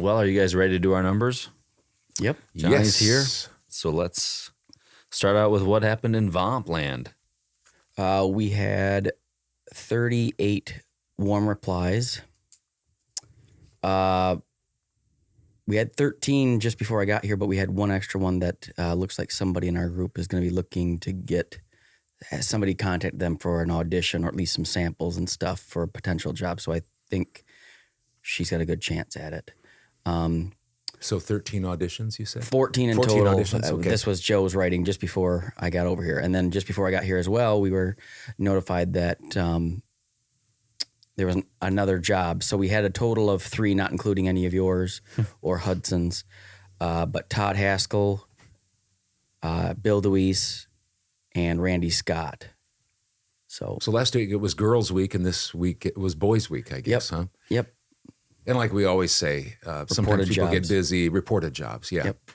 well. Are you guys ready to do our numbers? Yep. Johnny's here. So let's start out with what happened in VOMP land. We had 38 warm replies. We had 13 just before I got here, but we had one extra one that looks like somebody in our group is going to be looking to get somebody contact them for an audition or at least some samples and stuff for a potential job. So I think she's got a good chance at it. So 13 auditions, you said? 14 in 14 total. auditions, okay. This was Joe's writing just before I got over here. And then just before I got here as well, we were notified that there was another job. So we had a total of 3, not including any of yours or Hudson's. But Todd Haskell, Bill DeWeese, and Randy Scott. So last week it was Girls Week, and this week it was Boys Week, I guess, huh? Yep. And like we always say, sometimes people get busy, reported jobs, yeah. Yep.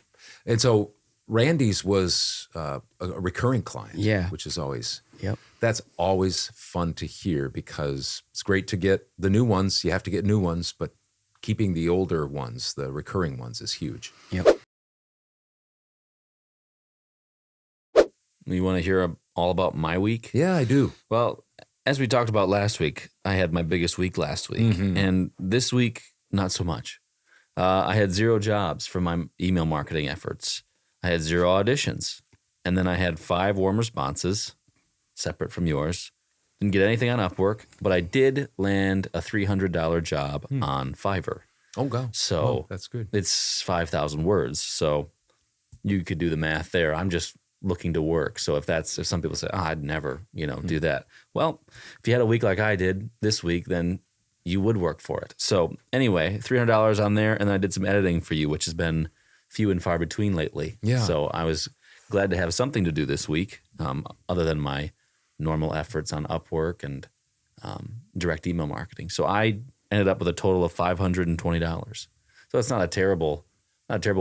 And so Randy's was a recurring client, which is always, that's always fun to hear because it's great to get the new ones. You have to get new ones, but keeping the older ones, the recurring ones, is huge. Yep. You want to hear all about my week? Yeah, I do. Well, as we talked about last week, I had my biggest week last week. And this week, not so much. I had 0 jobs for my email marketing efforts. I had 0 auditions. And then I had 5 warm responses, separate from yours. Didn't get anything on Upwork, but I did land a $300 job on Fiverr. Oh, go. So that's good. It's 5,000 words. So you could do the math there. I'm just looking to work. So if some people say, I'd never, do that. Well, if you had a week like I did this week, then you would work for it. So anyway, $300 on there. And then I did some editing for you, which has been few and far between lately. Yeah. So I was glad to have something to do this week, other than my normal efforts on Upwork and direct email marketing. So I ended up with a total of $520. So it's not a terrible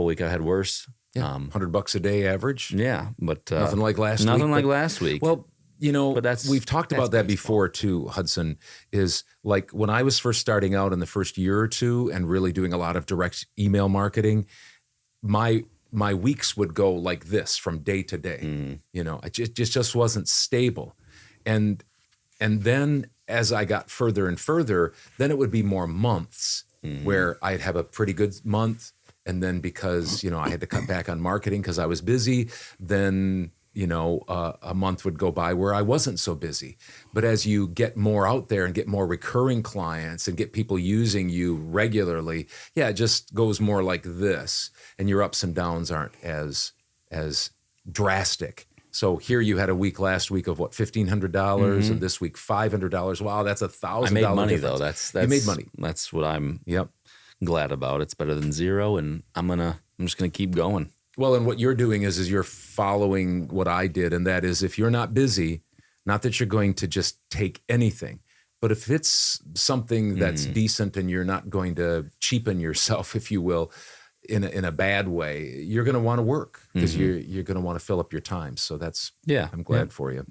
week. I've had worse. Yeah, $100 a day average. Yeah, but nothing like last week. Nothing like last week. Well, but we've talked about that before too, Hudson, is like when I was first starting out in the first year or two and really doing a lot of direct email marketing, my weeks would go like this from day to day. It just wasn't stable. And then as I got further and further, then it would be more months where I'd have a pretty good month. And then because, I had to cut back on marketing because I was busy, then, a month would go by where I wasn't so busy. But as you get more out there and get more recurring clients and get people using you regularly, it just goes more like this. And your ups and downs aren't as drastic. So here you had a week last week of what, $1,500, and this week $500. Wow, that's $1,000. I made money difference. though. That's you made money. That's what I'm glad about. It's better than 0, and I'm just gonna keep going. Well, and what you're doing is you're following what I did, and that is if you're not busy, not that you're going to just take anything, but if it's something that's decent and you're not going to cheapen yourself, if you will, in a bad way, you're going to want to work because you're going to want to fill up your time. So I'm glad for you.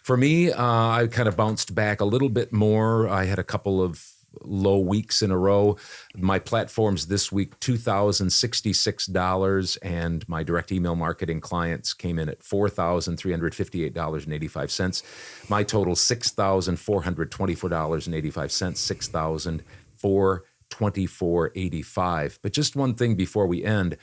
For me, I kind of bounced back a little bit more. I had a couple of low weeks in a row. My platforms this week, $2,066, and my direct email marketing clients came in at $4,358.85. My total, $6,424.85, $6,424.85. But just one thing before we end,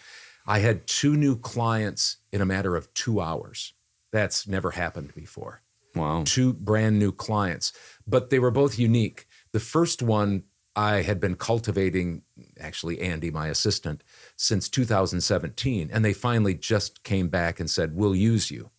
I had 2 new clients in a matter of 2 hours. That's never happened before. Wow. 2 brand new clients, but they were both unique. The first one I had been cultivating, actually Andy, my assistant, since 2017, and they finally just came back and said, we'll use you.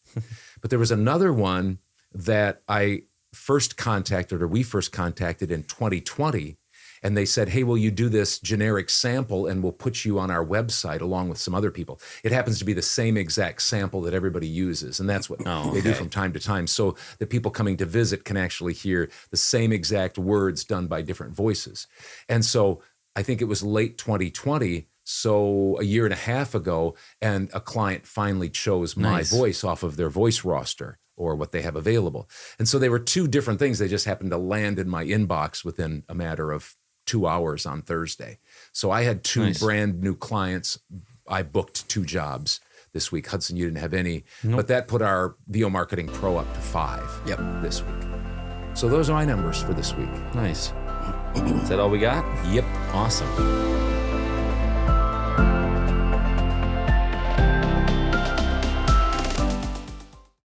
But there was another one that we first contacted in 2020, and they said, hey, will you do this generic sample and we'll put you on our website along with some other people. It happens to be the same exact sample that everybody uses, and that's what they do from time to time, so that people coming to visit can actually hear the same exact words done by different voices. And so I think it was late 2020, so a year and a half ago, and a client finally chose my voice off of their voice roster or what they have available. And so they were 2 different things. They just happened to land in my inbox within a matter of 2 hours on Thursday. So I had 2 Nice. brand new clients. I booked 2 jobs this week. Hudson, you didn't have any, but that put our VO Marketing Pro up to 5 this week. So those are my numbers for this week. Nice. Is that all we got? Yep. Awesome.